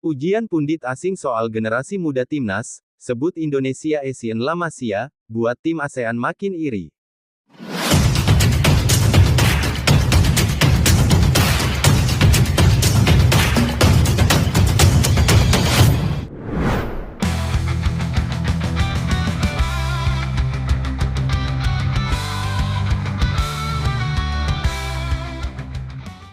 Ujian pundit asing soal generasi muda timnas, sebut Indonesia Asian La Masia, buat tim ASEAN makin iri.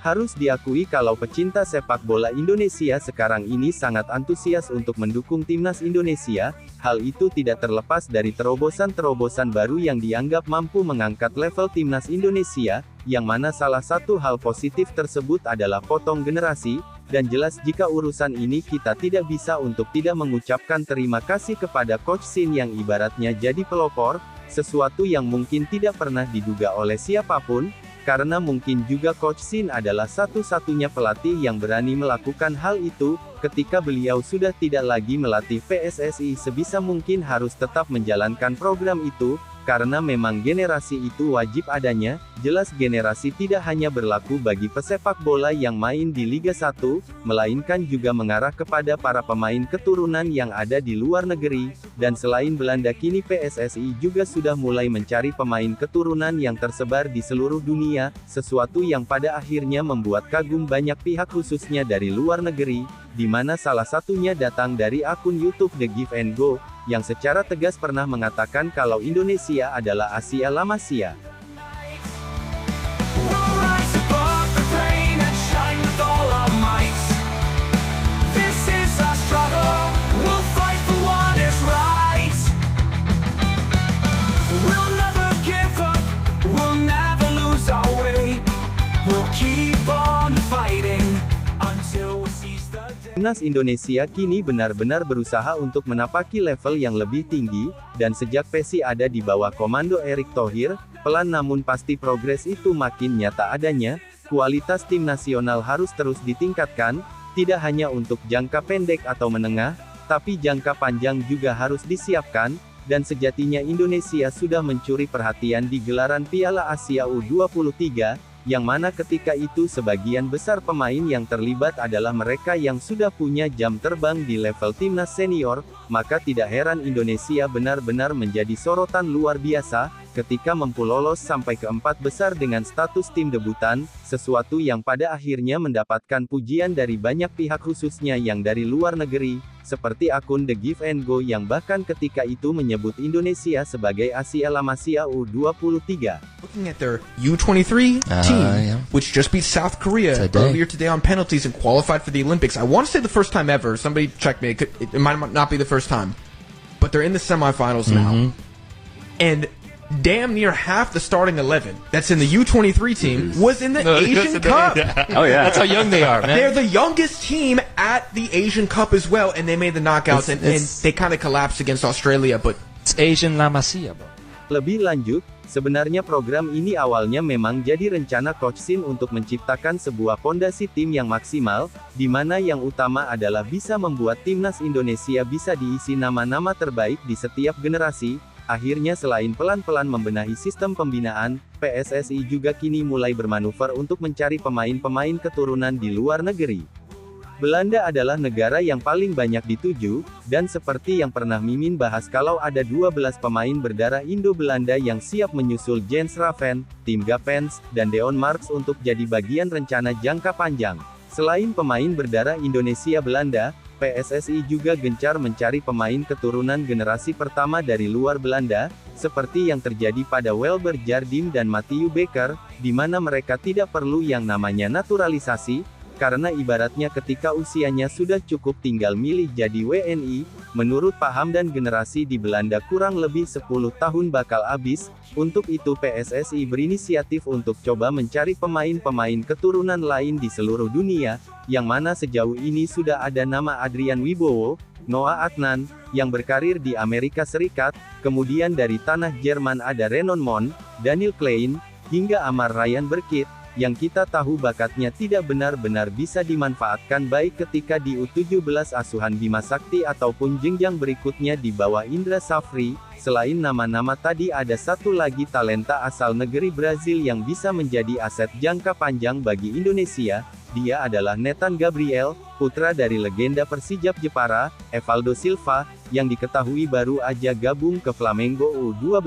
Harus diakui kalau pecinta sepak bola Indonesia sekarang ini sangat antusias untuk mendukung timnas Indonesia. Hal itu tidak terlepas dari terobosan-terobosan baru yang dianggap mampu mengangkat level timnas Indonesia, yang mana salah satu hal positif tersebut adalah potong generasi, dan jelas jika urusan ini kita tidak bisa untuk tidak mengucapkan terima kasih kepada Coach Shin yang ibaratnya jadi pelopor, sesuatu yang mungkin tidak pernah diduga oleh siapapun. Karena mungkin juga Coach Shin adalah satu-satunya pelatih yang berani melakukan hal itu, ketika beliau sudah tidak lagi melatih PSSI sebisa mungkin harus tetap menjalankan program itu, karena memang generasi itu wajib adanya. Jelas generasi tidak hanya berlaku bagi pesepak bola yang main di Liga 1, melainkan juga mengarah kepada para pemain keturunan yang ada di luar negeri, dan selain Belanda kini PSSI juga sudah mulai mencari pemain keturunan yang tersebar di seluruh dunia, sesuatu yang pada akhirnya membuat kagum banyak pihak khususnya dari luar negeri, di mana salah satunya datang dari akun YouTube The Give and Go, yang secara tegas pernah mengatakan kalau Indonesia adalah Asia La Masia. Timnas Indonesia kini benar-benar berusaha untuk menapaki level yang lebih tinggi, dan sejak PESI ada di bawah komando Erick Thohir, pelan namun pasti progres itu makin nyata adanya. Kualitas tim nasional harus terus ditingkatkan, tidak hanya untuk jangka pendek atau menengah, tapi jangka panjang juga harus disiapkan, dan sejatinya Indonesia sudah mencuri perhatian di gelaran Piala Asia U23, yang mana ketika itu sebagian besar pemain yang terlibat adalah mereka yang sudah punya jam terbang di level timnas senior, maka tidak heran Indonesia benar-benar menjadi sorotan luar biasa, ketika mampu lolos sampai ke 4 besar dengan status tim debutan, sesuatu yang pada akhirnya mendapatkan pujian dari banyak pihak khususnya yang dari luar negeri, seperti akun The Give and Go yang bahkan ketika itu menyebut Indonesia sebagai Asia La Masia U23. Looking at their U23 team, which just beat South Korea earlier today on penalties and qualified for the Olympics. I want to say the first time ever. Somebody check me. It might not be the first time. But they're in the semifinals now. And damn near half the starting 11 that's in the U23 team was in the Asian Cup. Oh yeah, that's how young they are, man. They're the youngest team at the Asian Cup as well, and they made the knockouts, and they kind of collapsed against Australia, but it's Asian La Masia, bro. Lebih lanjut, sebenarnya program ini awalnya memang jadi rencana Coach Shin untuk menciptakan sebuah pondasi tim yang maksimal, di mana yang utama adalah bisa membuat timnas Indonesia bisa diisi nama-nama terbaik di setiap generasi. Akhirnya selain pelan-pelan membenahi sistem pembinaan, PSSI juga kini mulai bermanuver untuk mencari pemain-pemain keturunan di luar negeri. Belanda adalah negara yang paling banyak dituju, dan seperti yang pernah Mimin bahas kalau ada 12 pemain berdarah Indo-Belanda yang siap menyusul Jens Raven, Tim Gapens, dan Deon Marks untuk jadi bagian rencana jangka panjang. Selain pemain berdarah Indonesia-Belanda, PSSI juga gencar mencari pemain keturunan generasi pertama dari luar Belanda, seperti yang terjadi pada Welber Jardim dan Matthew Baker, di mana mereka tidak perlu yang namanya naturalisasi, karena ibaratnya ketika usianya sudah cukup tinggal milih jadi WNI, menurut Pak Hamdan generasi di Belanda kurang lebih 10 tahun bakal habis. Untuk itu PSSI berinisiatif untuk coba mencari pemain-pemain keturunan lain di seluruh dunia, yang mana sejauh ini sudah ada nama Adrian Wibowo, Noah Adnan, yang berkarir di Amerika Serikat, kemudian dari tanah Jerman ada Renon Mon, Daniel Klein, hingga Amar Ryan Berkit, yang kita tahu bakatnya tidak benar-benar bisa dimanfaatkan baik ketika di U17 asuhan Bima Sakti ataupun jenjang berikutnya di bawah Indra Safri. Selain nama-nama tadi ada satu lagi talenta asal negeri Brazil yang bisa menjadi aset jangka panjang bagi Indonesia, dia adalah Nathan Gabriel, putra dari legenda Persijap Jepara, Evaldo Silva, yang diketahui baru aja gabung ke Flamengo U12.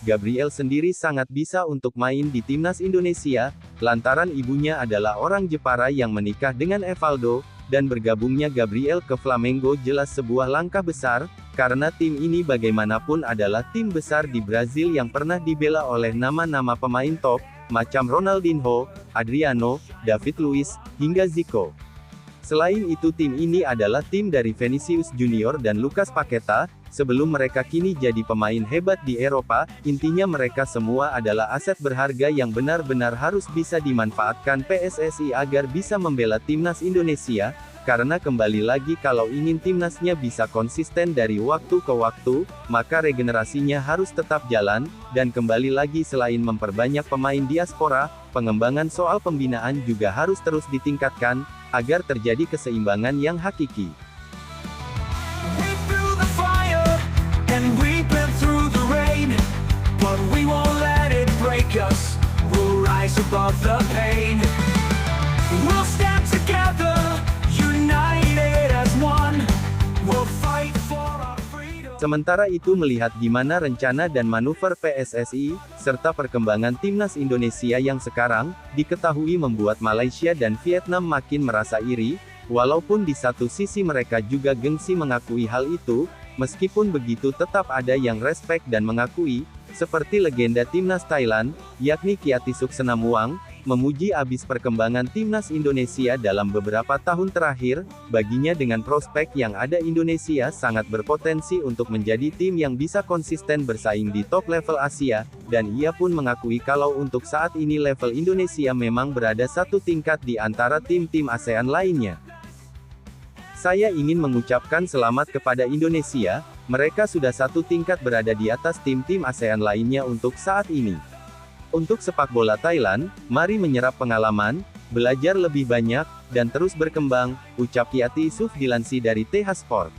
Gabriel sendiri sangat bisa untuk main di timnas Indonesia, lantaran ibunya adalah orang Jepara yang menikah dengan Evaldo, dan bergabungnya Gabriel ke Flamengo jelas sebuah langkah besar, karena tim ini bagaimanapun adalah tim besar di Brazil yang pernah dibela oleh nama-nama pemain top, macam Ronaldinho, Adriano, David Luiz, hingga Zico. Selain itu tim ini adalah tim dari Vinicius Junior dan Lucas Paqueta, sebelum mereka kini jadi pemain hebat di Eropa. Intinya mereka semua adalah aset berharga yang benar-benar harus bisa dimanfaatkan PSSI agar bisa membela timnas Indonesia, karena kembali lagi kalau ingin timnasnya bisa konsisten dari waktu ke waktu, maka regenerasinya harus tetap jalan, dan kembali lagi selain memperbanyak pemain diaspora, pengembangan soal pembinaan juga harus terus ditingkatkan, agar terjadi keseimbangan yang hakiki. Sementara itu melihat gimana rencana dan manuver PSSI, serta perkembangan timnas Indonesia yang sekarang, diketahui membuat Malaysia dan Vietnam makin merasa iri, walaupun di satu sisi mereka juga gengsi mengakui hal itu, meskipun begitu tetap ada yang respek dan mengakui, seperti legenda timnas Thailand, yakni Kiatisuk Senamuang, memuji abis perkembangan timnas Indonesia dalam beberapa tahun terakhir. Baginya dengan prospek yang ada Indonesia sangat berpotensi untuk menjadi tim yang bisa konsisten bersaing di top level Asia, dan ia pun mengakui kalau untuk saat ini level Indonesia memang berada satu tingkat di antara tim-tim ASEAN lainnya. Saya ingin mengucapkan selamat kepada Indonesia, mereka sudah satu tingkat berada di atas tim-tim ASEAN lainnya untuk saat ini. Untuk sepak bola Thailand, mari menyerap pengalaman, belajar lebih banyak, dan terus berkembang, ucap Kiatisuk dilansir dari TH Sport.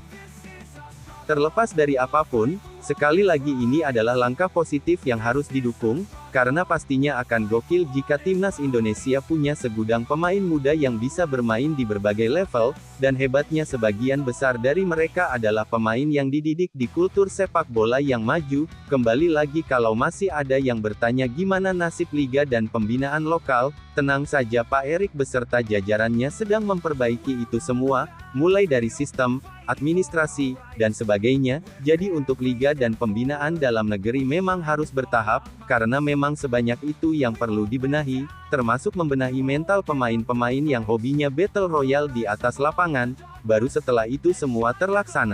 Terlepas dari apapun, sekali lagi ini adalah langkah positif yang harus didukung, karena pastinya akan gokil jika timnas Indonesia punya segudang pemain muda yang bisa bermain di berbagai level, dan hebatnya sebagian besar dari mereka adalah pemain yang dididik di kultur sepak bola yang maju. Kembali lagi kalau masih ada yang bertanya gimana nasib liga dan pembinaan lokal, tenang saja Pak Erik beserta jajarannya sedang memperbaiki itu semua, mulai dari sistem, administrasi, dan sebagainya. Jadi untuk liga dan pembinaan dalam negeri memang harus bertahap, karena memang sebanyak itu yang perlu dibenahi, termasuk membenahi mental pemain-pemain yang hobinya battle royale di atas lapangan, baru setelah itu semua terlaksana.